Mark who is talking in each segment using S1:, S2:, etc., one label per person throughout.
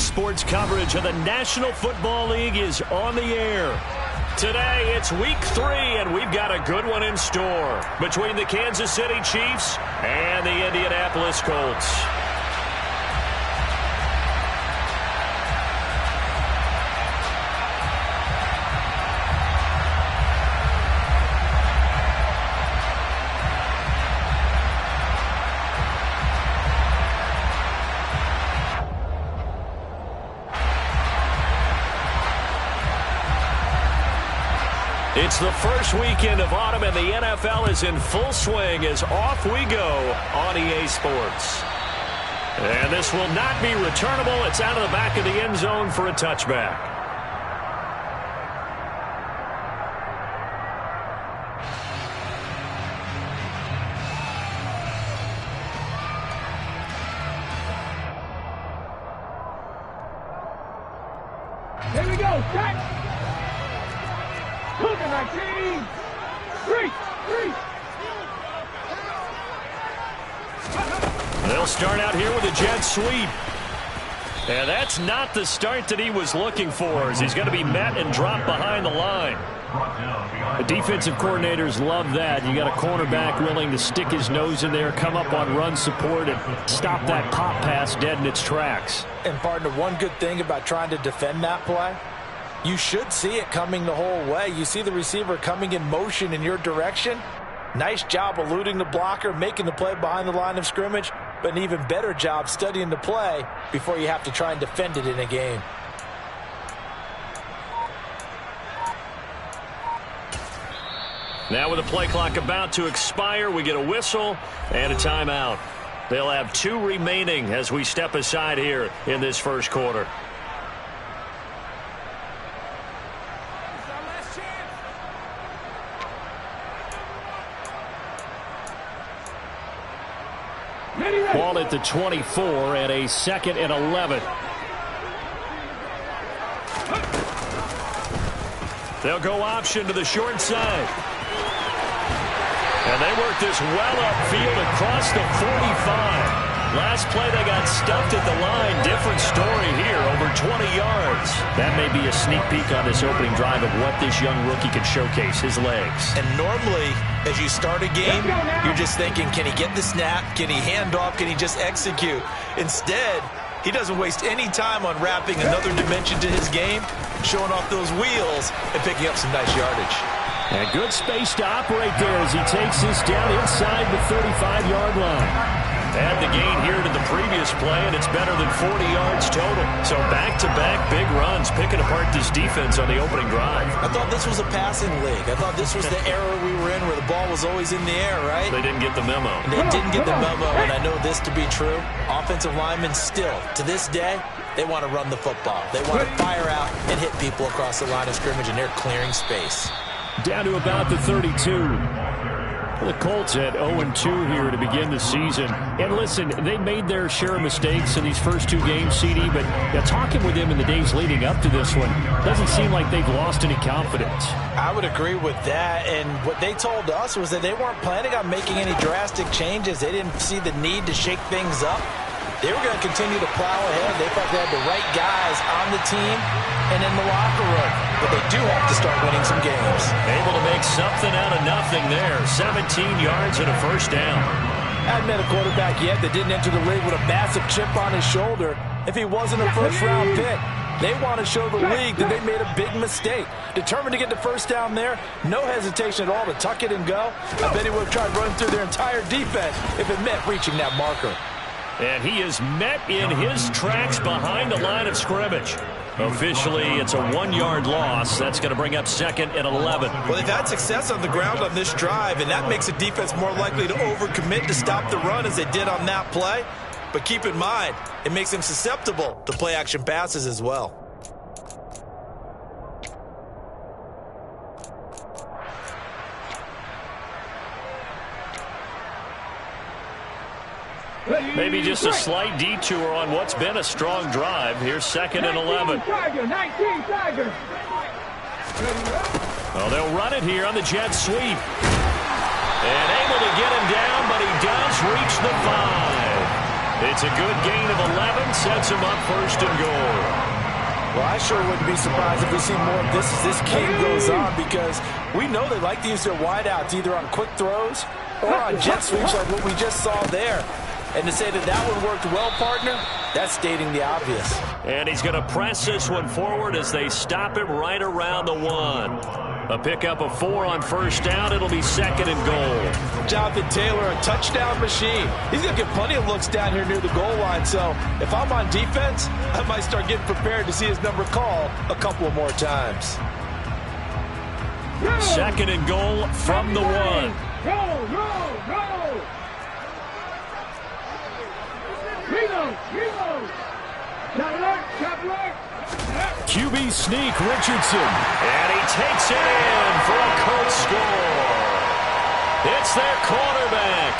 S1: Sports coverage of the National Football League is on the air. Today, it's Week 3, and we've got a good one in store between the Kansas City Chiefs and the Indianapolis Colts. It's the first weekend of autumn, and the NFL is in full swing as off we go on EA Sports. And this will not be returnable. It's out of the back of the end zone for a touchback.
S2: Here we go, set!
S1: They'll start out here with a jet sweep. And that's not the start that he was looking for, as he's going to be met and dropped behind the line. The defensive coordinators love that. You got a cornerback willing to stick his nose in there, come up on run support, and stop that pop pass dead in its tracks.
S3: And partner, one good thing about trying to defend that play, you should see it coming the whole way. You see the receiver coming in motion in your direction. Nice job eluding the blocker, making the play behind the line of scrimmage, but an even better job studying the play before you have to try and defend it in a game.
S1: Now with the play clock about to expire, we get a whistle and a timeout. They'll have 2 remaining as we step aside here in this first quarter. Ball at the 24 and a 2nd and 11. They'll go option to the short side. And they work this well upfield across the 45. Last play they got stuffed at the line. Different story here, over 20 yards. That may be a sneak peek on this opening drive of what this young rookie can showcase, his legs.
S3: And normally, as you start a game, you're just thinking, can he get the snap? Can he hand off? Can he just execute? Instead, he doesn't waste any time on wrapping another dimension to his game, showing off those wheels and picking up some nice yardage.
S1: And good space to operate there as he takes this down inside the 35-yard line. Add the gain here to the previous play, and it's better than 40 yards total. So back-to-back big runs, picking apart this defense on the opening drive.
S3: I thought this was a passing league. I thought this was the era we were in where the ball was always in the air, right?
S1: They didn't get the memo.
S3: They didn't get the memo, and I know this to be true. Offensive linemen still, to this day, they want to run the football. They want to fire out and hit people across the line of scrimmage, and they're clearing space.
S1: Down to about the 32. The Colts at 0-2 here to begin the season. And listen, they made their share of mistakes in these first 2 games, CD, but talking with them in the days leading up to this one, doesn't seem like they've lost any confidence.
S3: I would agree with that, and what they told us was that they weren't planning on making any drastic changes. They didn't see the need to shake things up. They were going to continue to plow ahead. They thought they had the right guys on the team and in the locker room. But they do have to start winning some games.
S1: Able to make something out of nothing there. 17 yards and a first down.
S3: I haven't met a quarterback yet that didn't enter the league with a massive chip on his shoulder if he wasn't a first-round pick. They want to show the league that they made a big mistake. Determined to get the first down there. No hesitation at all to tuck it and go. I bet he would have tried running through their entire defense if it meant reaching that marker.
S1: And he is met in his tracks behind the line of scrimmage. Officially, it's a 1-yard loss. That's going to bring up 2nd and 11.
S3: Well, they've had success on the ground on this drive, and that makes the defense more likely to overcommit to stop the run as they did on that play. But keep in mind, it makes them susceptible to play-action passes as well.
S1: Maybe just a slight detour on what's been a strong drive. Here's 2nd and 11. Oh, they'll run it here on the jet sweep. And able to get him down, but he does reach the 5. It's a good gain of 11, sets him up first and goal.
S3: Well, I sure wouldn't be surprised if we see more of this as this game goes on, because we know they like to use their wideouts either on quick throws or on jet sweeps like what we just saw there. And to say that that one worked well, partner, that's stating the obvious. And he's going to press this one forward as they stop him right around the 1. A pickup of 4 on first down. It'll be second and goal. Jonathan Taylor, a touchdown machine. He's going to get plenty of looks down here near the goal line. So if I'm on defense, I might start getting prepared to see his number called a couple of more times.
S1: Second and goal from the 1.
S2: Go, go, go! Reload!
S1: QB sneak, Richardson. And he takes it in for a Colts score. It's their quarterback.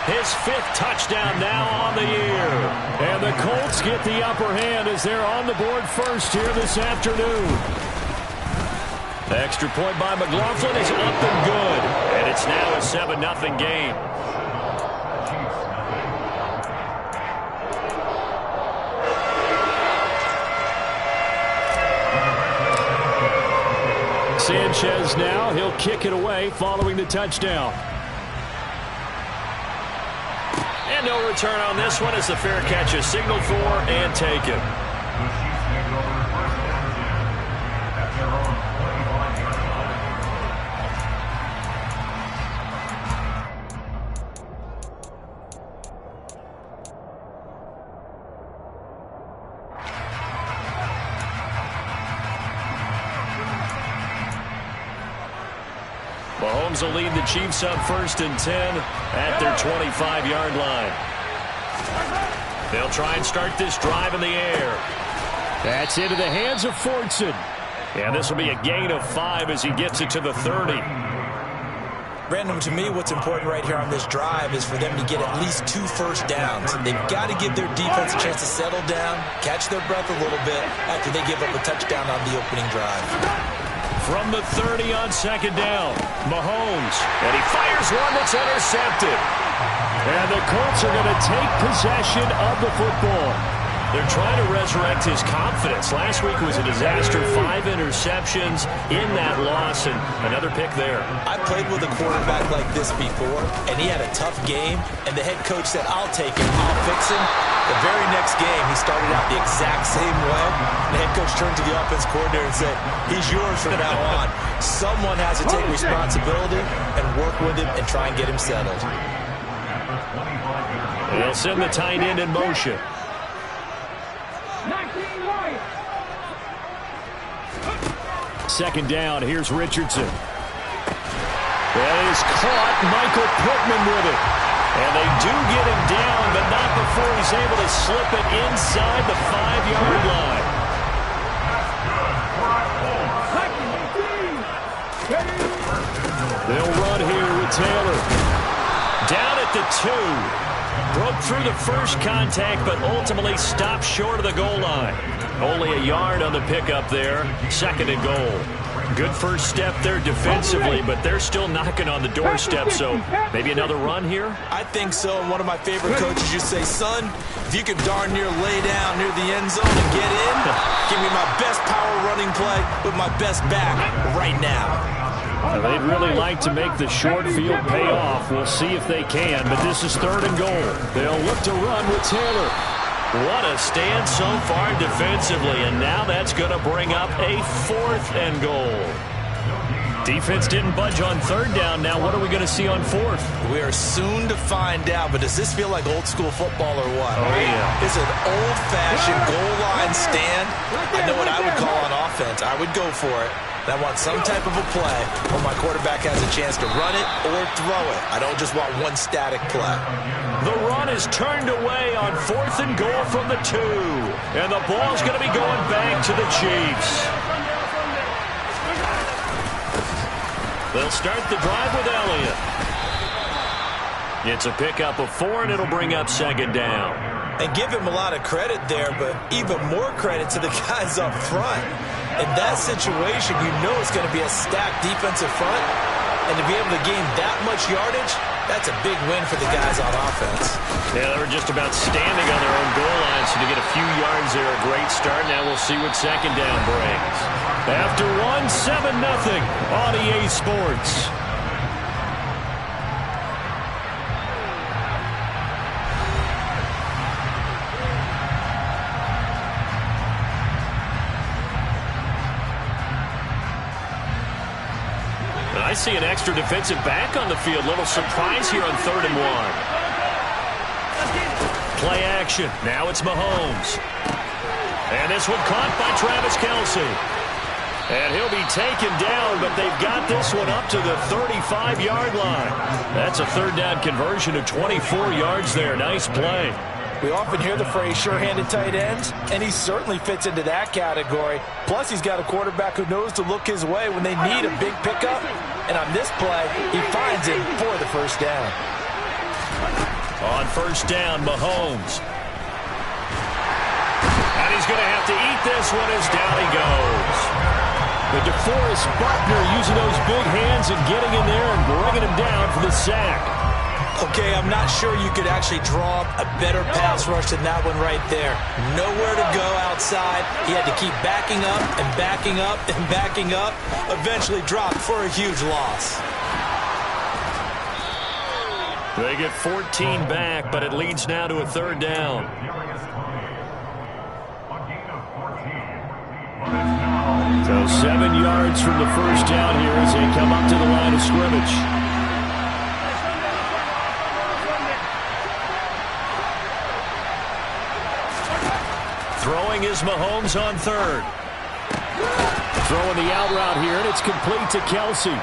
S1: His 5th touchdown now on the year. And the Colts get the upper hand as they're on the board first here this afternoon. The extra point by McLaughlin is up and good. And it's now a 7-0 game. Sanchez now, he'll kick it away following the touchdown. And no return on this one as the fair catch is signaled for and taken. Mahomes will lead the Chiefs up first and 10 at their 25-yard line. They'll try and start this drive in the air. That's into the hands of Fortson. And this will be a gain of 5 as he gets it to the 30.
S3: Brandon, to me, what's important right here on this drive is for them to get at least 2 first downs. They've got to give their defense a chance to settle down, catch their breath a little bit after they give up a touchdown on the opening drive.
S1: From the 30 on second down, Mahomes. And he fires one that's intercepted. And the Colts are going to take possession of the football. They're trying to resurrect his confidence. Last week was a disaster. 5 interceptions in that loss, and another pick there.
S3: I played with a quarterback like this before, and he had a tough game, and the head coach said, I'll take him, I'll fix him. The very next game, he started out the exact same way. The head coach turned to the offense coordinator and said, he's yours from now on. Someone has to take responsibility and work with him and try and get him settled.
S1: They'll send the tight end in motion. Second down, here's Richardson. That is caught, Michael Pittman with it. And they do get him down, but not before he's able to slip it inside the 5-yard line. They'll run here with Taylor. Down at the 2. Broke through the first contact, but ultimately stopped short of the goal line. Only a yard on the pickup there. Second and goal. Good first step there defensively, but they're still knocking on the doorstep, so maybe another run here?
S3: I think so, and one of my favorite coaches used to say, son, if you can darn near lay down near the end zone and get in, give me my best power running play with my best back right now.
S1: They'd really like to make the short field pay off. We'll see if they can, but this is third and goal. They'll look to run with Taylor. What a stand so far defensively, and now that's going to bring up a 4th and goal. Defense didn't budge on third down. Now what are we going to see on 4th?
S3: We are soon to find out, but does this feel like old school football or what?
S1: Oh, yeah.
S3: It's an old-fashioned goal line stand. I know what I would call on offense. I would go for it. And I want some type of a play where my quarterback has a chance to run it or throw it. I don't just want one static play.
S1: The run is turned away on 4th and goal from the 2. And the ball's going to be going back to the Chiefs. They'll start the drive with Elliott. It's a pickup of 4, and it'll bring up second down.
S3: And give him a lot of credit there, but even more credit to the guys up front. In that situation, you know it's going to be a stacked defensive front. And to be able to gain that much yardage, That's a big win for the guys on offense.
S1: Yeah, they were just about standing on their own goal line, so to get a few yards there, a great start. Now we'll see what second down brings. After one, 7-0 on EA Sports. I see an extra defensive back on the field. Little surprise here on 3rd and 1. Play action. Now it's Mahomes. And this one caught by Travis Kelce. And he'll be taken down, but they've got this one up to the 35-yard line. That's a 3rd down conversion of 24 yards there. Nice play.
S3: We often hear the phrase sure-handed tight ends, and he certainly fits into that category. Plus, he's got a quarterback who knows to look his way when they need a big pickup. And on this play, he finds it for the 1st down.
S1: On 1st down, Mahomes. And he's going to have to eat this one as down he goes. But DeForest Buckner using those big hands and getting in there and bringing him down for the sack.
S3: Okay, I'm not sure you could actually draw up a better pass rush than that one right there. Nowhere to go outside. He had to keep backing up and backing up and backing up. Eventually dropped for a huge loss.
S1: They get 14 back, but it leads now to a 3rd down. So 7 yards from the 1st down here as they come up to the line of scrimmage. Throwing is Mahomes on 3rd. Throwing the out route here, and it's complete to Kelce.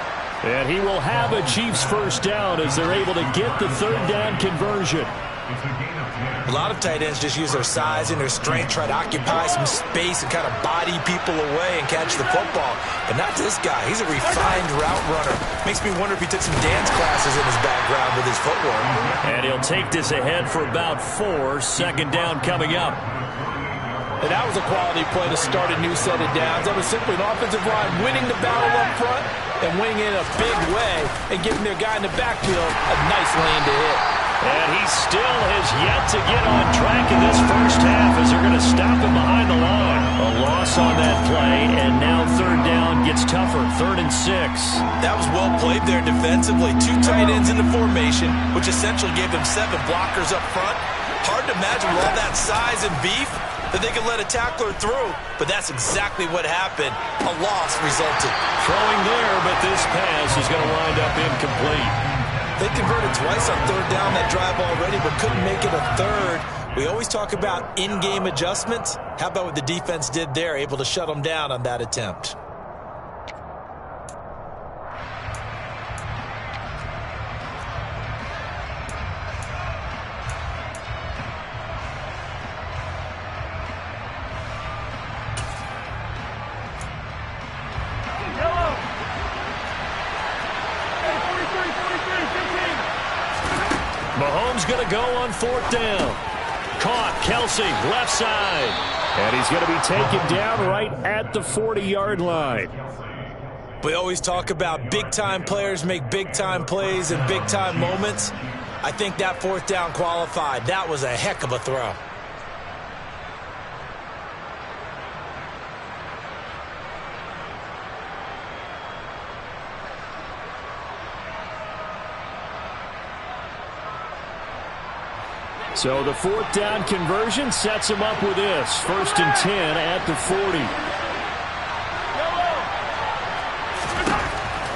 S1: And he will have a Chiefs 1st down as they're able to get the 3rd down conversion.
S3: A lot of tight ends just use their size and their strength, try to occupy some space and kind of body people away and catch the football. But not this guy. He's a refined route runner. Makes me wonder if he took some dance classes in his background with his footwork.
S1: And he'll take this ahead for about 4. 2nd down coming up.
S3: And that was a quality play to start a new set of downs. That was simply an offensive line winning the battle up front and winning in a big way and giving their guy in the backfield a nice lane to hit.
S1: And he still has yet to get on track in this 1st half as they're going to stop him behind the line. A loss on that play, and now 3rd down gets tougher. 3rd and 6.
S3: That was well played there defensively. 2 tight ends in the formation, which essentially gave them 7 blockers up front. Hard to imagine with all that size and beef that they could let a tackler through, but that's exactly what happened. A loss resulted.
S1: Throwing there, but this pass is going to wind up incomplete.
S3: They converted twice on 3rd down that drive already, but couldn't make it a 3rd. We always talk about in-game adjustments. How about what the defense did there, able to shut them down on that attempt?
S1: Mahomes going to go on 4th down. Caught, Kelce, left side. And he's going to be taken down right at the 40-yard line.
S3: We always talk about big-time players make big-time plays and big-time moments. I think that 4th down qualified. That was a heck of a throw.
S1: So the 4th down conversion sets him up with this. 1st and 10 at the 40.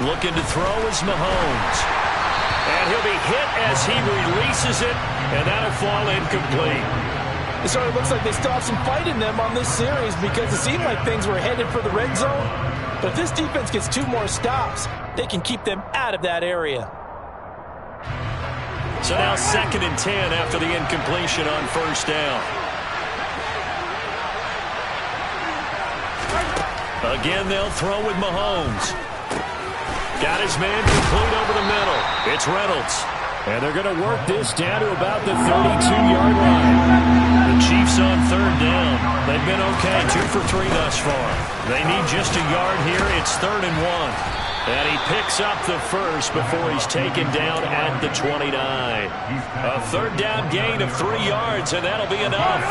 S1: Looking to throw is Mahomes. And he'll be hit as he releases it, and that'll fall incomplete.
S3: It sort of looks like they still have some fight in them on this series because it seemed like things were headed for the red zone. But if this defense gets 2 more stops, they can keep them out of that area.
S1: So now 2nd and 10 after the incompletion on 1st down. Again, they'll throw with Mahomes. Got his man complete over the middle. It's Reynolds. And they're going to work this down to about the 32-yard line. The Chiefs on 3rd down. They've been okay, 2 for 3 thus far. They need just a yard here. It's 3rd and 1. And he picks up the first before he's taken down at the 29. A third down gain of 3 yards, and that'll be enough.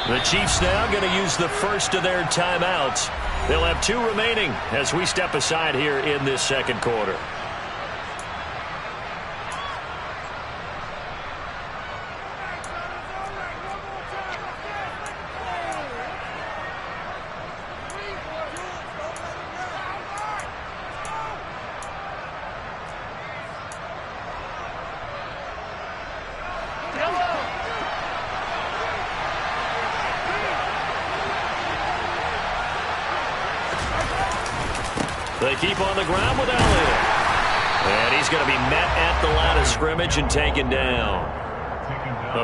S1: The Chiefs now going to use the first of their timeouts. They'll have 2 remaining as we step aside here in this second quarter. They keep on the ground with Elliott. And he's going to be met at the line of scrimmage and taken down.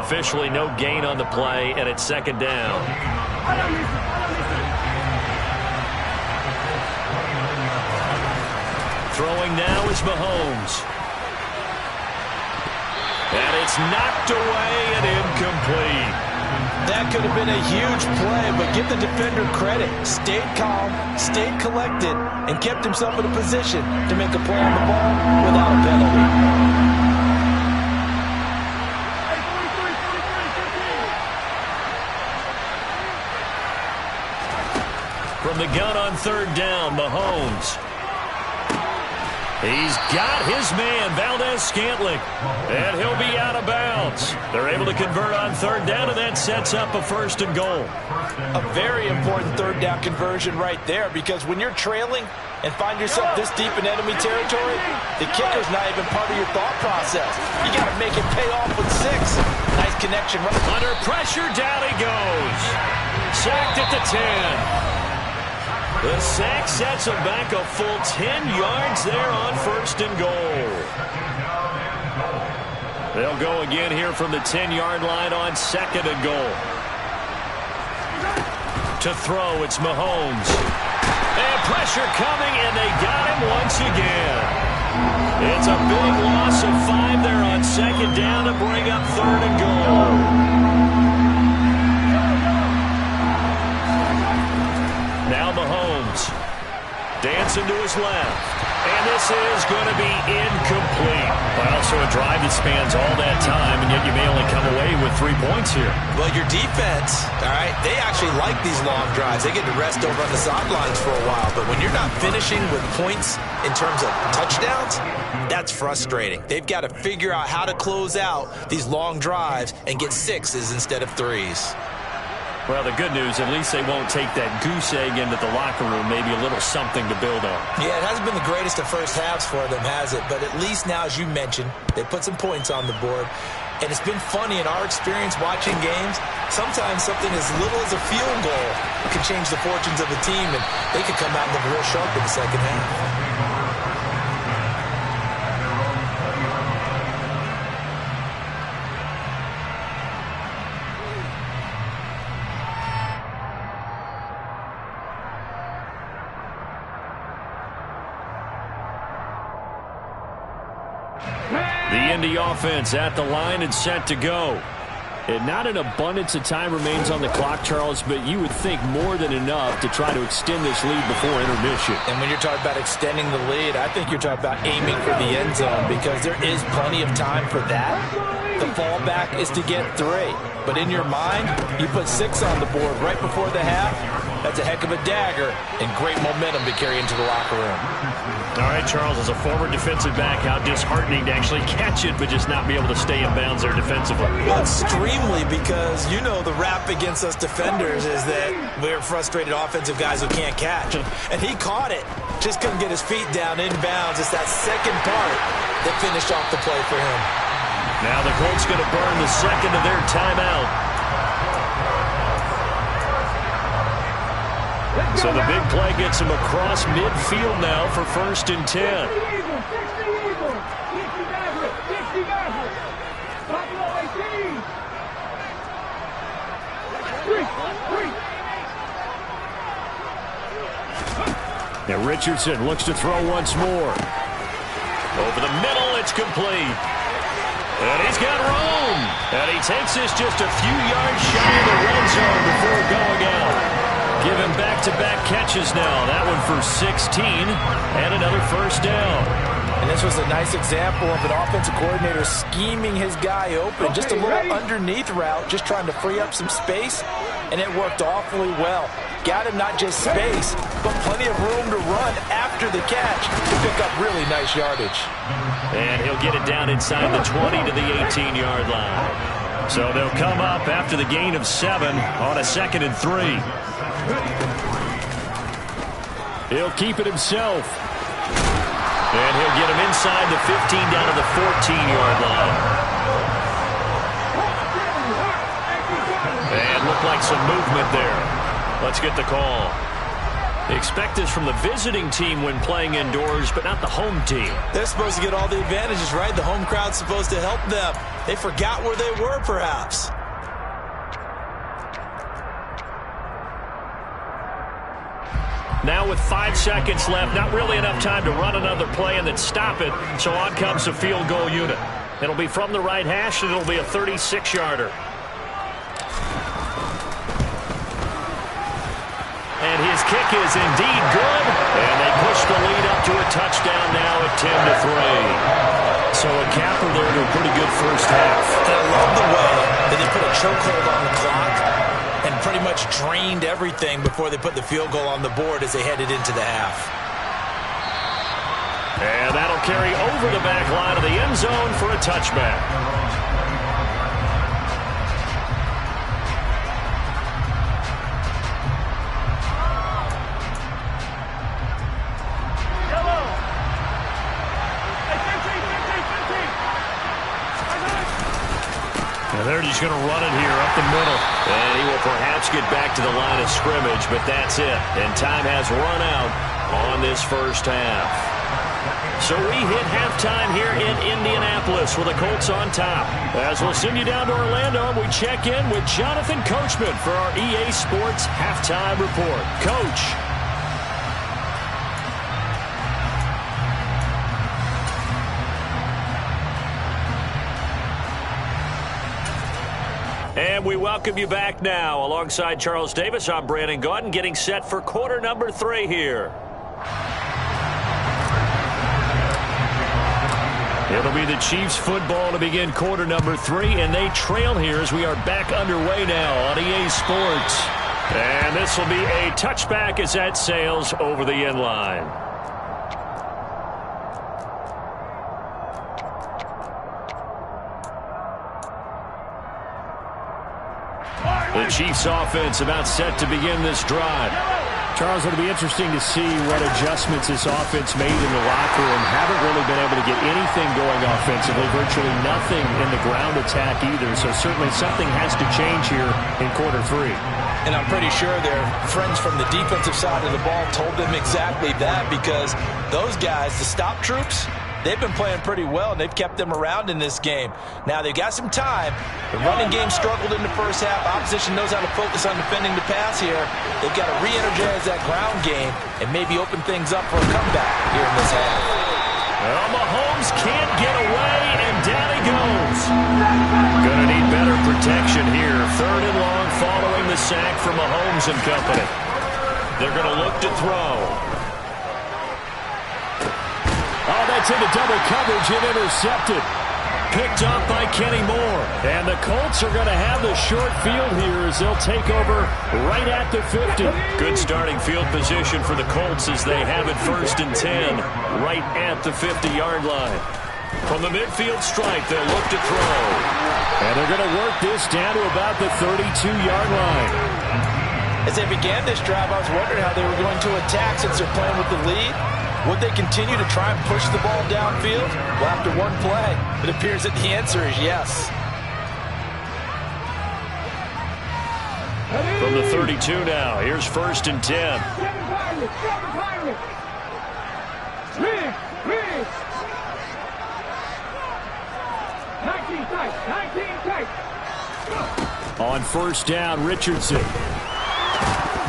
S1: Officially no gain on the play, and it's second down. Throwing now is Mahomes. And it's knocked away and incomplete.
S3: That could have been a huge play, but give the defender credit. Stayed calm, stayed collected, and kept himself in a position to make a play on the ball without a penalty.
S1: From the gun on third down, Mahomes. He's got his man, Valdez-Scantling, and he'll be out of bounds. They're able to convert on third down, and that sets up a first and goal.
S3: A very important third down conversion right there, because when you're trailing and find yourself this deep in enemy territory, the kicker's not even part of your thought process. You got to make it pay off with 6. Nice connection.
S1: Under pressure, down he goes. Sacked at the 10. The sack sets him back a full 10 yards there on first and goal. They'll go again here from the 10-yard line on second and goal. To throw, it's Mahomes. And pressure coming, and they got him once again. It's a big loss of 5 there on second down to bring up third and goal. Now Mahomes dancing to his left. And this is going to be incomplete. Well, so a drive that spans all that time, and yet you may only come away with 3 points here.
S4: Well, your defense, all right, they actually like these long drives. They get to rest over on the sidelines for a while. But when you're not finishing with points in terms of touchdowns, that's frustrating. They've got to figure out how to close out these long drives and get 6s instead of 3s.
S1: Well, the good news, at least they won't take that goose egg into the locker room, maybe a little something to build on.
S4: Yeah, it hasn't been the greatest of first halves for them, has it? But at least now, as you mentioned, they put some points on the board. And it's been funny in our experience watching games. Sometimes something as little as a field goal can change the fortunes of a team, and they could come out and look real sharp in the second half.
S1: The Indy offense at the line and set to go. And not an abundance of time remains on the clock, Charles, but you would think more than enough to try to extend this lead before intermission.
S3: And when you're talking about extending the lead, I think you're talking about aiming for the end zone, because there is plenty of time for that. The fallback is to get 3. But in your mind, you put 6 on the board right before the half. That's a heck of a dagger and great momentum to carry into the locker room.
S1: All right, Charles, as a former defensive back, how disheartening to actually catch it but just not be able to stay in bounds there defensively.
S4: Well, extremely, because you know the rap against us defenders is that we're frustrated offensive guys who can't catch. And he caught it, just couldn't get his feet down in bounds. It's that second part that finished off the play for him.
S1: Now the Colts going to burn the second of their timeout. So the big play gets him across midfield now for first and 10. Now Richardson looks to throw once more. Over the middle, it's complete. And he's got room. And he takes this just a few yards shy of the red zone before going out. Giving back-to-back catches now. That one for 16 and another first down.
S3: And this was a nice example of an offensive coordinator scheming his guy open. Just a little underneath route, just trying to free up some space, and it worked awfully well. Got him not just space, but plenty of room to run after the catch to pick up really nice yardage.
S1: And he'll get it down inside the 20 to the 18-yard line. So they'll come up after the gain of 7 on a 2nd and 3. He'll keep it himself. And he'll get him inside the 15 down to the 14-yard line. And looked like some movement there. Let's get the call. Expect this from the visiting team when playing indoors, but not the home team.
S4: They're supposed to get all the advantages, right? The home crowd's supposed to help them. They forgot where they were, perhaps.
S1: Now with 5 seconds left, not really enough time to run another play and then stop it. So on comes the field goal unit. It'll be from the right hash, and it'll be a 36-yarder. And his kick is indeed good. And they push the lead up to a touchdown now at 10-3. So a capper there to a pretty good first half.
S4: And I love the way that they put a chokehold on the clock and pretty much drained everything before they put the field goal on the board as they headed into the half.
S1: And that'll carry over the back line of the end zone for a touchback. They're just going to run it here up the middle. And he will perhaps get back to the line of scrimmage, but that's it. And time has run out on this first half. So we hit halftime here in Indianapolis with the Colts on top. As we'll send you down to Orlando, we check in with Jonathan Coachman for our EA Sports Halftime Report. Coach. And we welcome you back now. Alongside Charles Davis, I'm Brandon Gaudin, getting set for quarter number 3 here. It'll be the Chiefs football to begin quarter number 3, and they trail here as we are back underway now on EA Sports. And this will be a touchback as that sails over the end line. The Chiefs offense about set to begin this drive.
S2: Charles, it'll be interesting to see what adjustments this offense made in the locker room. Haven't really been able to get anything going offensively, virtually nothing in the ground attack either. So certainly something has to change here in quarter 3.
S4: And I'm pretty sure their friends from the defensive side of the ball told them exactly that, because those guys, the stop troops, they've been playing pretty well, and they've kept them around in this game. Now, they've got some time. The running game struggled in the first half. Opposition knows how to focus on defending the pass here. They've got to re-energize that ground game and maybe open things up for a comeback here in this half.
S1: Well, Mahomes can't get away, and down he goes. Going to need better protection here. 3rd and long following the sack from Mahomes and company. They're going to look to throw.
S2: Oh, that's into double coverage and intercepted.
S1: Picked off by Kenny Moore.
S2: And the Colts are going to have the short field here as they'll take over right at the 50.
S1: Good starting field position for the Colts as they have it 1st and 10 right at the 50-yard line. From the midfield stripe, they'll look to throw.
S2: And they're going to work this down to about the 32-yard line.
S3: As they began this drive, I was wondering how they were going to attack since they're playing with the lead. Would they continue to try and push the ball downfield? Well, after one play, it appears that the answer is yes.
S1: From the 32 now, here's 1st and 10.
S2: On 1st down, Richardson.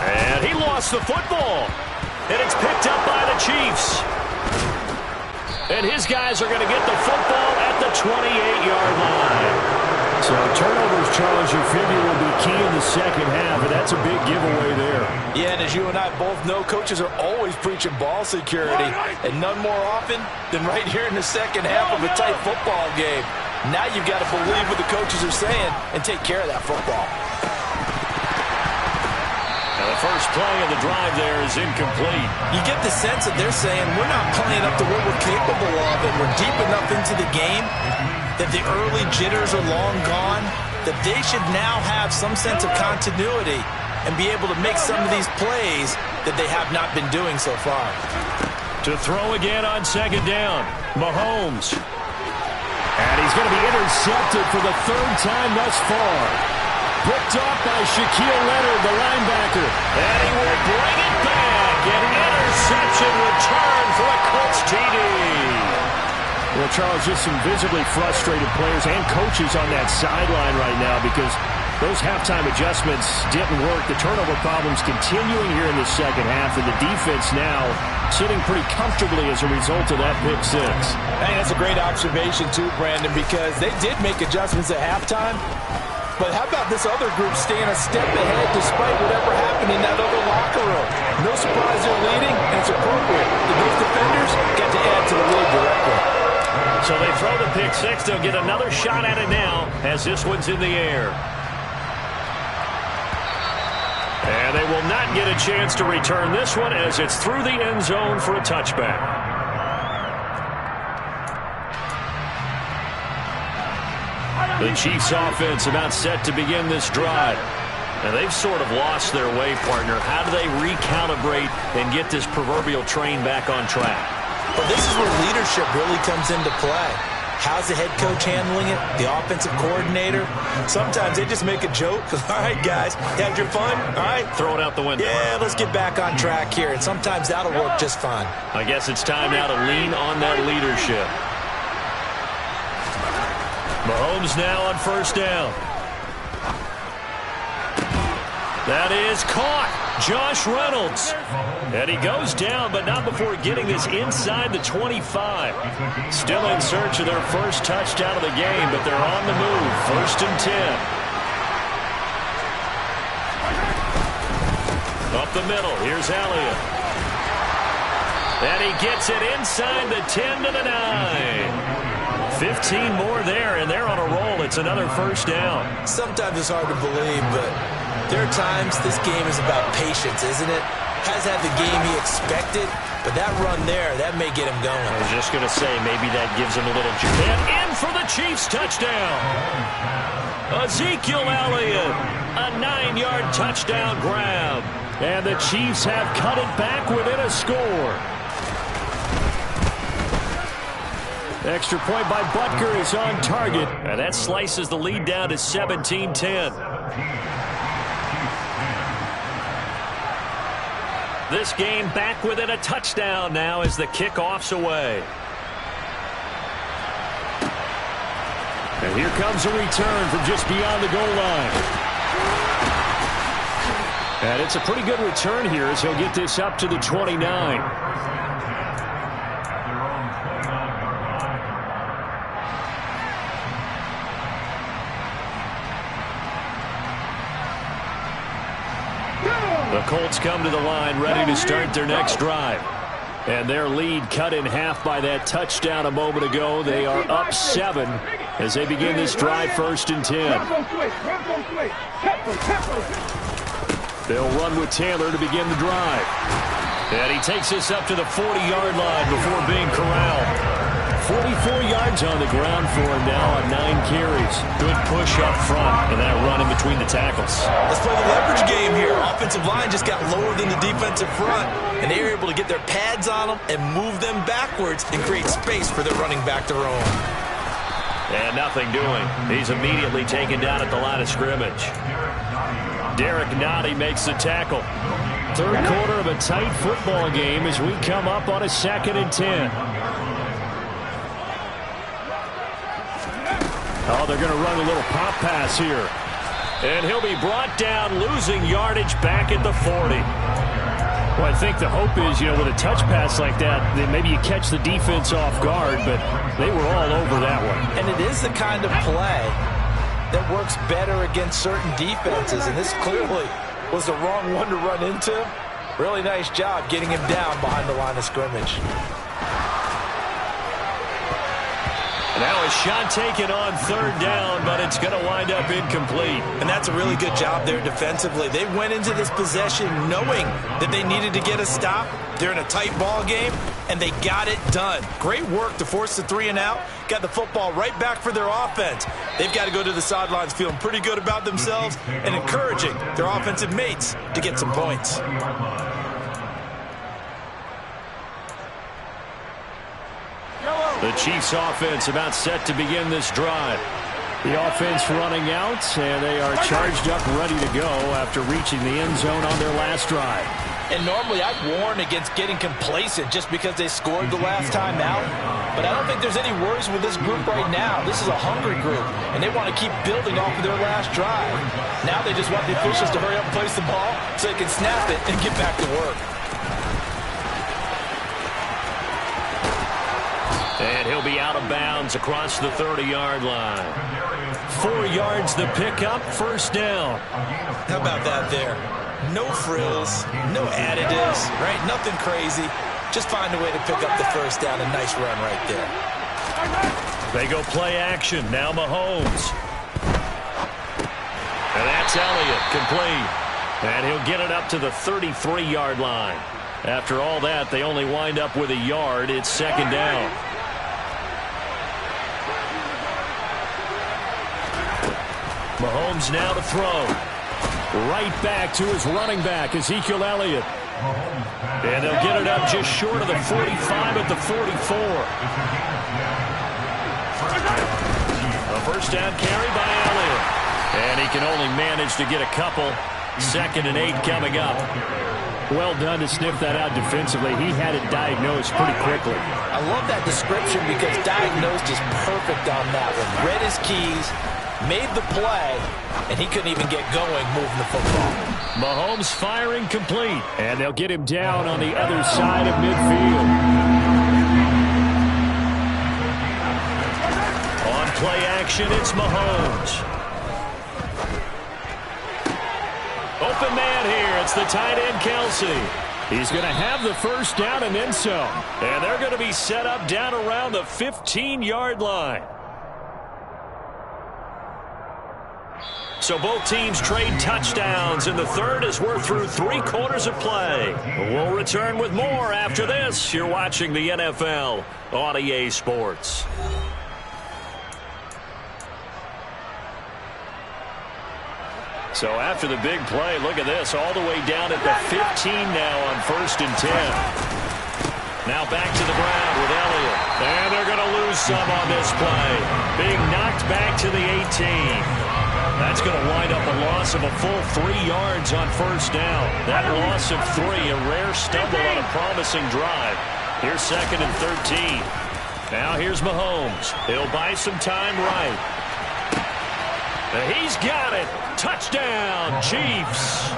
S1: And he lost the football. And it's picked up by the Chiefs. And his guys are going to get the football at the 28-yard line.
S2: So turnovers, Charles, you figure will be key in the second half, and that's a big giveaway there.
S3: Yeah, and as you and I both know, coaches are always preaching ball security, and none more often than right here in the second half of a tight football game. Now you've got to believe what the coaches are saying and take care of that football.
S1: Now the first play of the drive there is incomplete.
S4: You get the sense that they're saying we're not playing up to what we're capable of, and we're deep enough into the game that the early jitters are long gone, that they should now have some sense of continuity and be able to make some of these plays that they have not been doing so far.
S1: To throw again on second down, Mahomes.
S2: And he's going to be intercepted for the third time thus far. Picked off by Shaquille Leonard, the linebacker.
S1: And he will bring it back. An interception return for a Colts TD.
S2: Well, Charles, just some visibly frustrated players and coaches on that sideline right now because those halftime adjustments didn't work. The turnover problems continuing here in the second half, and the defense now sitting pretty comfortably as a result of that pick six.
S3: I think that's a great observation too, Brandon, because they did make adjustments at halftime. But how about this other group staying a step ahead despite whatever happened in that other locker room? No surprise they're leading, and it's appropriate that those defenders get to add to the lead directly.
S1: So they throw the pick six. They'll get another shot at it now as this one's in the air. And they will not get a chance to return this one as it's through the end zone for a touchback. The Chiefs offense about set to begin this drive. And they've sort of lost their way, partner. How do they recalibrate and get this proverbial train back on track?
S4: Well, this is where leadership really comes into play. How's the head coach handling it? The offensive coordinator? Sometimes they just make a joke. All right, guys, you had your fun? All right.
S1: Throw it out the window.
S4: Yeah, let's get back on track here. And sometimes that'll work just fine.
S1: I guess it's time now to lean on that leadership. Mahomes now on first down. That is caught. Josh Reynolds. And he goes down, but not before getting this inside the 25. Still in search of their first touchdown of the game, but they're on the move. First and 10. Up the middle. Here's Elliott. And he gets it inside the 10 to the 9. 15 more there, and they're on a roll. It's another first down.
S4: Sometimes it's hard to believe, but there are times this game is about patience, isn't it? Has had the game he expected, but that run there, that may get him going.
S1: I was just going to say, maybe that gives him a little juice. And in for the Chiefs touchdown. Ezekiel Elliott, a 9-yard touchdown grab.
S2: And the Chiefs have cut it back within a score. Extra point by Butker is on target.
S1: And that slices the lead down to 17-10. This game back within a touchdown now as the kickoff's away.
S2: And here comes a return from just beyond the goal line. And it's a pretty good return here as he'll get this up to the 29. The Colts come to the line ready to start their next drive. And their lead cut in half by that touchdown a moment ago. They are up 7 as they begin this drive first and 10. They'll run with Taylor to begin the drive. And he takes this up to the 40-yard line before being corralled. 44 yards on the ground for him now on 9 carries.
S1: Good push up front and that run in between the tackles.
S4: Let's play the leverage game here. Offensive line just got lower than the defensive front, and they were able to get their pads on them and move them backwards and create space for their running back to roam.
S1: And nothing doing. He's immediately taken down at the line of scrimmage. Derek Nottie makes the tackle.
S2: Third quarter of a tight football game as we come up on a 2nd and 10. Oh, they're going to run a little pop pass here.
S1: And he'll be brought down, losing yardage back at the 40.
S2: Well, I think the hope is, with a touch pass like that, then maybe you catch the defense off guard, but they were all over that one.
S4: And it is the kind of play
S3: that works better against certain defenses, and this clearly was the wrong one to run into. Really nice job getting him down behind the line of scrimmage.
S1: Now a shot taken on third down, but it's going to wind up incomplete.
S4: And that's a really good job there defensively. They went into this possession knowing that they needed to get a stop. They're in a tight ball game, and they got it done. Great work to force the 3 and out. Got the football right back for their offense. They've got to go to the sidelines feeling pretty good about themselves and encouraging their offensive mates to get some points.
S1: The Chiefs offense about set to begin this drive.
S2: The offense running out, and they are charged up, ready to go after reaching the end zone on their last drive.
S3: And normally I'd warn against getting complacent just because they scored the last time out. But I don't think there's any worries with this group right now. This is a hungry group, and they want to keep building off of their last drive. Now they just want the officials to hurry up and place the ball so they can snap it and get back to work.
S1: And he'll be out of bounds across the 30-yard line. 4 yards the pickup, first down.
S4: How about that there? No frills, no additives, right? Nothing crazy. Just find a way to pick up the first down. A nice run right there.
S1: They go play action. Now Mahomes. And that's Elliott, complete. And he'll get it up to the 33-yard line. After all that, they only wind up with a yard. It's second down. Mahomes now to throw. Right back to his running back, Ezekiel Elliott. And they'll get it up just short of the 45 at the 44. A first down carry by Elliott. And he can only manage to get a couple. 2nd and 8 coming up.
S2: Well done to sniff that out defensively. He had it diagnosed pretty quickly.
S3: I love that description because diagnosed is perfect on that one. Read his keys, made the play, and he couldn't even get going moving the football.
S1: Mahomes firing complete.
S2: And they'll get him down on the other side of midfield.
S1: On play action, it's Mahomes. Open man here. It's the tight end, Kelsey.
S2: He's going to have the first down and then some.
S1: And they're going to be set up down around the 15-yard line. So both teams trade touchdowns in the third as we're through 3 quarters of play. We'll return with more after this. You're watching the NFL on EA Sports. So after the big play, look at this, all the way down at the 15 now on 1st and 10. Now back to the ground with Elliott. And they're going to lose some on this play. Being knocked back to the 18. That's going to wind up a loss of a full 3 yards on first down. That loss of 3, a rare stumble on a promising drive. Here's 2nd and 13. Now here's Mahomes. He'll buy some time right. And he's got it. Touchdown, Chiefs.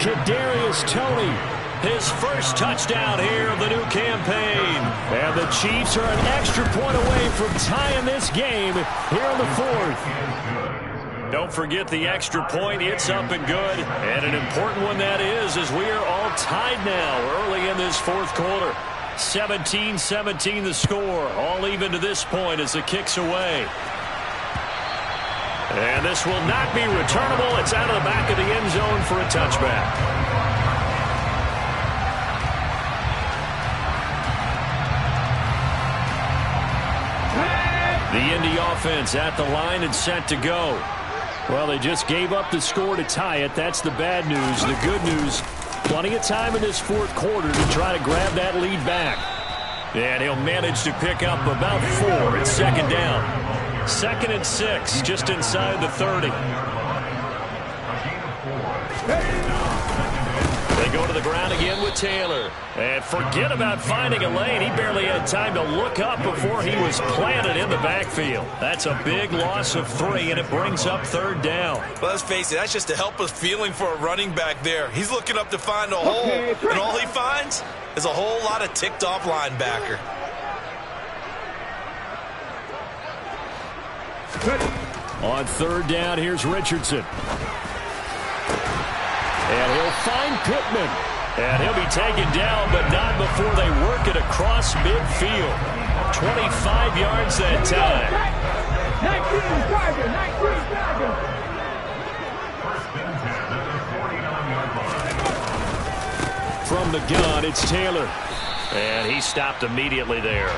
S2: Kadarius Toney.
S1: His first touchdown here of the new campaign.
S2: And the Chiefs are an extra point away from tying this game here in the 4th.
S1: Don't forget the extra point. It's up and good. And an important one that is, as we are all tied now early in this 4th quarter. 17-17 the score. All even to this point as the kick's away. And this will not be returnable. It's out of the back of the end zone for a touchback. The Indy offense at the line and set to go.
S2: Well, they just gave up the score to tie it. That's the bad news. The good news, plenty of time in this 4th quarter to try to grab that lead back.
S1: And he'll manage to pick up about 4. It's 2nd down. 2nd and 6, just inside the 30. They go to the ground again with Taylor. And forget about finding a lane. He barely had time to look up before he was planted in the backfield. That's a big loss of 3, and it brings up 3rd down.
S4: Well, let's face it, that's just a helpless feeling for a running back there. He's looking up to find a hole, and all he finds is a whole lot of ticked-off linebacker.
S1: On third down, here's Richardson. And he'll find Pittman. And he'll be taken down, but not before they work it across midfield. 25 yards that time.
S2: 19
S1: From the gun, it's Taylor. And he stopped immediately there.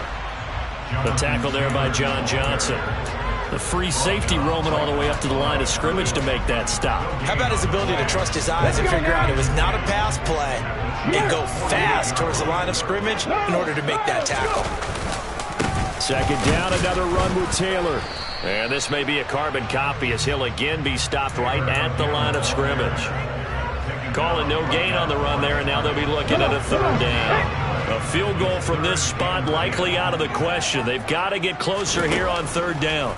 S1: The tackle there by John Johnson. The free safety roaming all the way up to the line of scrimmage to make that stop.
S4: How about his ability to trust his eyes and figure out it was not a pass play and go fast towards the line of scrimmage in order to make that tackle.
S1: Second down, another run with Taylor. And this may be a carbon copy as he'll again be stopped right at the line of scrimmage. Calling no gain on the run there, and now they'll be looking at a third down. A field goal from this spot likely out of the question. They've got to get closer here on third down.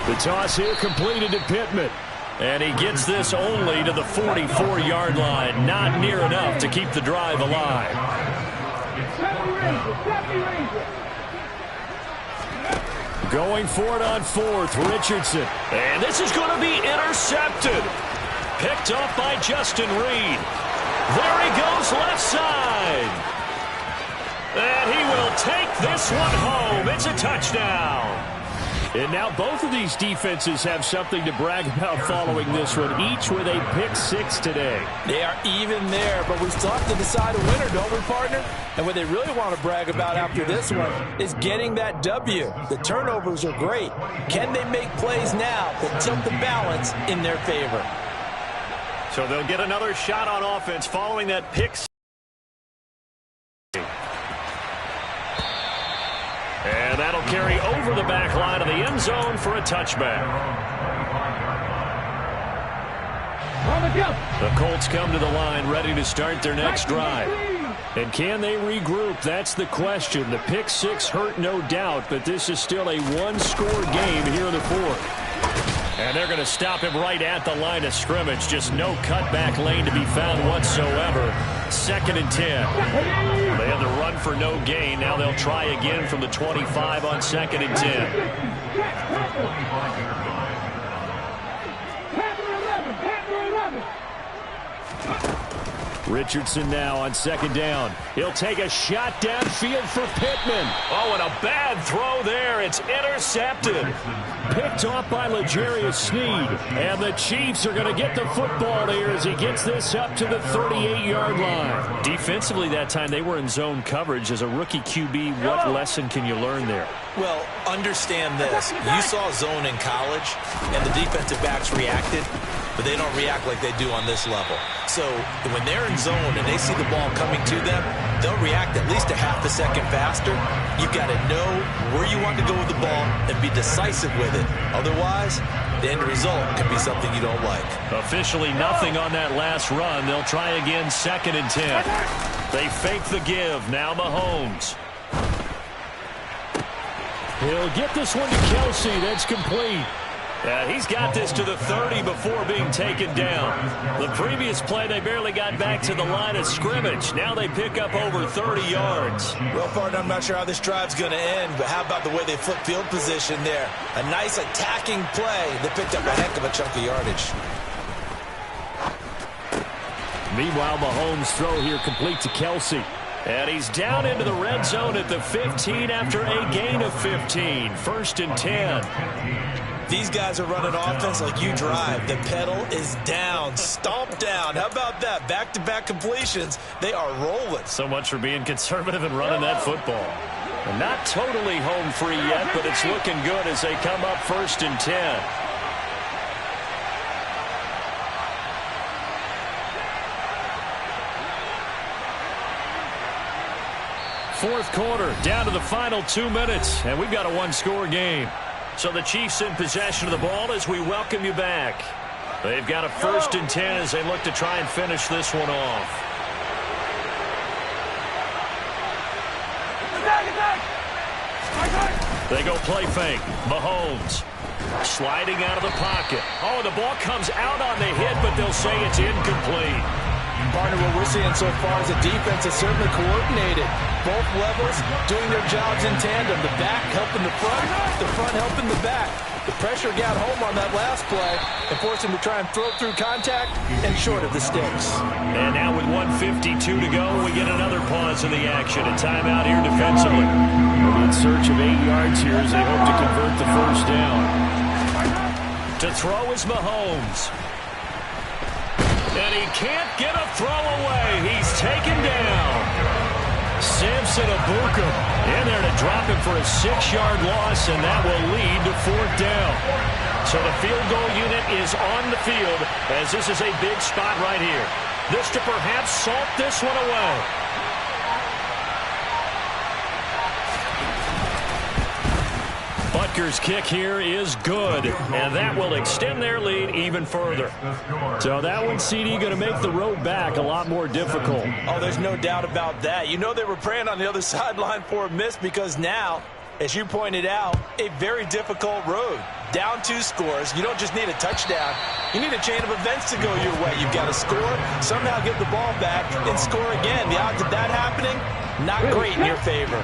S1: The toss here completed to Pittman. And he gets this only to the 44-yard line. Not near enough to keep the drive alive. Going for it on fourth, Richardson. And this is going to be intercepted. Picked off by Justin Reed. There he goes left side. And he will take this one home. It's a touchdown. And now both of these defenses have something to brag about following this one, each with a pick six today.
S3: They are even there, but we still have to decide a winner, don't we, partner? And what they really want to brag about after this one is getting that W. The turnovers are great. Can they make plays now that tilt the balance in their favor?
S1: So they'll get another shot on offense following that pick. And that'll carry over the back line of the end zone for a touchback. The Colts come to the line ready to start their next drive. And can they regroup? That's the question. The pick six hurt, no doubt, but this is still a one-score game here in the fourth. And they're going to stop him right at the line of scrimmage. Just no cutback lane to be found whatsoever. 2nd and 10. They had the run for no gain. Now they'll try again from the 25 on 2nd and 10. Richardson now on 2nd down. He'll take a shot downfield for Pittman. Oh, and a bad throw there. It's intercepted. Picked off by L'Jarius Sneed. And the Chiefs are going to get the football here as he gets this up to the 38-yard line. Defensively that time, they were in zone coverage. As a rookie QB, what lesson can you learn there?
S4: Well, understand this. You saw zone in college, and the defensive backs reacted, but they don't react like they do on this level. So when they're in zone and they see the ball coming to them, they'll react at least a half a second faster. You've got to know where you want to go with the ball and be decisive with it. Otherwise, the end result can be something you don't like.
S1: Officially nothing on that last run. They'll try again 2nd and 10. They fake the give. Now Mahomes. He'll get this one to Kelsey. That's complete. He's got this to the 30 before being taken down. The previous play, they barely got back to the line of scrimmage. Now they pick up over 30 yards.
S4: Well, partner, I'm not sure how this drive's going to end, but how about the way they flip field position there? A nice attacking play. They picked up a heck of a chunk of yardage.
S1: Meanwhile, Mahomes' throw here complete to Kelsey. And he's down into the red zone at the 15 after a gain of 15. 1st and 10.
S4: These guys are running offense like you drive. The pedal is down, stomped down. How about that? Back-to-back completions. They are rolling.
S1: So much for being conservative and running that football. And not totally home free yet, but it's looking good as they come up 1st and 10. Fourth quarter, down to the final 2 minutes, and we've got a one-score game. So the Chiefs in possession of the ball as we welcome you back. They've got a 1st and 10 as they look to try and finish this one off. They go play fake. Mahomes sliding out of the pocket. Oh, the ball comes out on the hit, but they'll say it's incomplete.
S3: Partner, what we're seeing so far is the defense is certainly coordinated. both levels doing their jobs in tandem. The back helping the front helping the back. The pressure got home on that last play and forced him to try and throw through contact and short of the sticks.
S1: And now with 1:52 to go, we get another pause in the action. A timeout here defensively.
S2: In search of 8 yards here as they hope to convert the first down.
S1: To throw is Mahomes. And he can't get a throw away. He's taken down. Samson Abukum in there to drop him for a 6-yard loss, and that will lead to 4th down. So the field goal unit is on the field as this is a big spot right here. This to perhaps salt this one away. Butker's kick here is good, and that will extend their lead even further.
S2: So that one, CD, going to make the road back a lot more difficult.
S3: Oh, there's no doubt about that. You know they were praying on the other sideline for a miss because now, as you pointed out, a very difficult road. Down 2 scores. You don't just need a touchdown. You need a chain of events to go your way. You've got to score, somehow get the ball back, and score again. The odds of that happening, not great in your favor.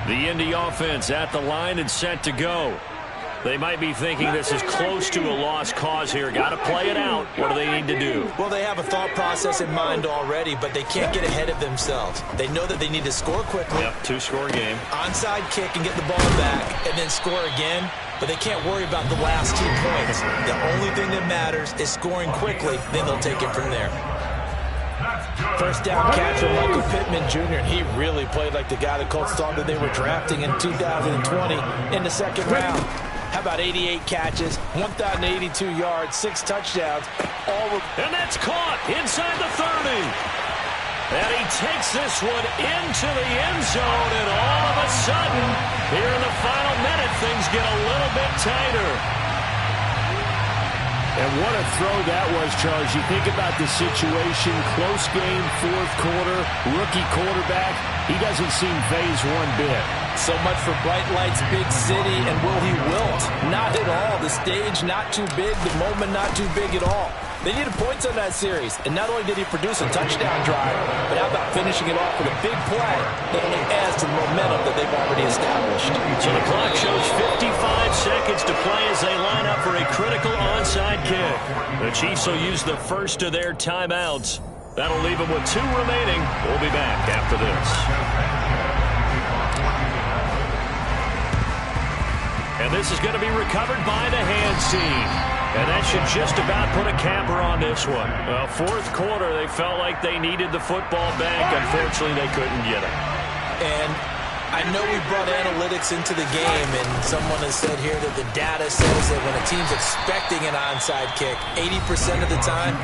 S1: The Indy offense at the line and set to go. They might be thinking this is close to a lost cause here. Got to play it out. What do they need to do?
S4: Well, they have a thought process in mind already, but they can't get ahead of themselves. They know that they need to score quickly.
S1: Yep, 2-score game.
S4: Onside kick and get the ball back and then score again. But they can't worry about the last 2 points. The only thing that matters is scoring quickly. Then they'll take it from there.
S3: First down catch from Michael Pittman Jr. He really played like the guy the Colts thought that they were drafting in 2020 in the 2nd round. How about 88 catches, 1,082 yards, 6 touchdowns.
S1: And that's caught inside the 30. And he takes this one into the end zone, and all of a sudden, here in the final minute, things get a little bit tighter.
S2: And what a throw that was, Charles. You think about the situation, close game, 4th quarter, rookie quarterback. He doesn't seem phased one bit.
S3: So much for bright lights, big city, and will he wilt? Not at all. The stage not too big, the moment not too big at all. They needed points on that series, and not only did he produce a touchdown drive, but how about finishing it off with a big play that only adds to the momentum that they've already established.
S1: So the clock shows 55 seconds to play as they line up for a critical onside kick. The Chiefs will use the first of their timeouts. That'll leave them with 2 remaining. We'll be back after this. And this is going to be recovered by the hands team. And that should just about put a capper on this one. Well, 4th quarter, they felt like they needed the football back. Unfortunately, they couldn't get it.
S4: And I know we brought analytics into the game, and someone has said here that the data says that when a team's expecting an onside kick, 80% of the time,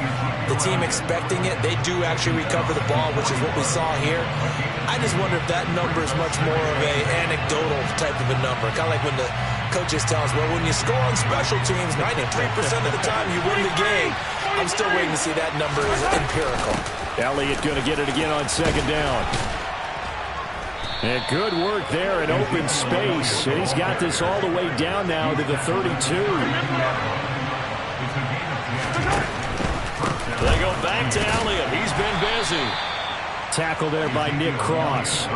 S4: the team expecting it, they do actually recover the ball, which is what we saw here. I just wonder if that number is much more of an anecdotal type of a number, kind of like when the coaches tell us, well, when you score on special teams, 93% of the time you win the game. I'm still waiting to see that number is empirical.
S2: Elliott going to get it again on 2nd down. And good work there in open space. And he's got this all the way down now to the 32.
S1: They go back to Elliott. He's been busy.
S2: Tackle there by Nick Cross.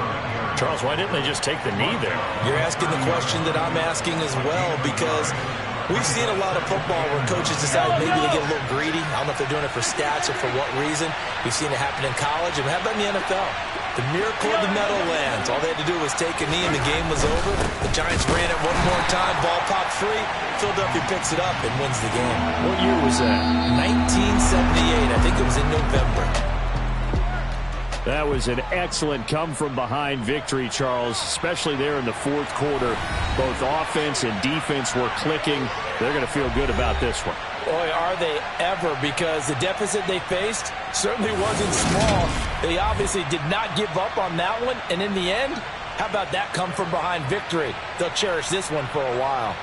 S1: Charles, why didn't they just take the knee there?
S4: You're asking the question that I'm asking as well, because we've seen a lot of football where coaches decide maybe they get a little greedy. I don't know if they're doing it for stats or for what reason. We've seen it happen in college, and how about in the NFL? The miracle of the Meadowlands. All they had to do was take a knee, and the game was over. The Giants ran it one more time. Ball popped free. Philadelphia picks it up and wins the game.
S2: What year was that?
S4: 1978. I think it was in November.
S2: That was an excellent come-from-behind victory, Charles, especially there in the 4th quarter. Both offense and defense were clicking. They're going to feel good about this one.
S3: Boy, are they ever, because the deficit they faced certainly wasn't small. They obviously did not give up on that one, and in the end, how about that come-from-behind victory? They'll cherish this one for a while.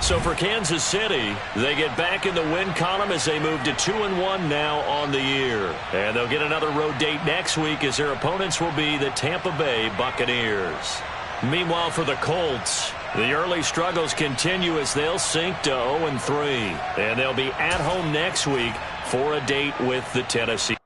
S1: So for Kansas City, they get back in the win column as they move to 2-1 now on the year. And they'll get another road date next week as their opponents will be the Tampa Bay Buccaneers. Meanwhile, for the Colts, the early struggles continue as they'll sink to 0-3. And they'll be at home next week for a date with the Tennessee.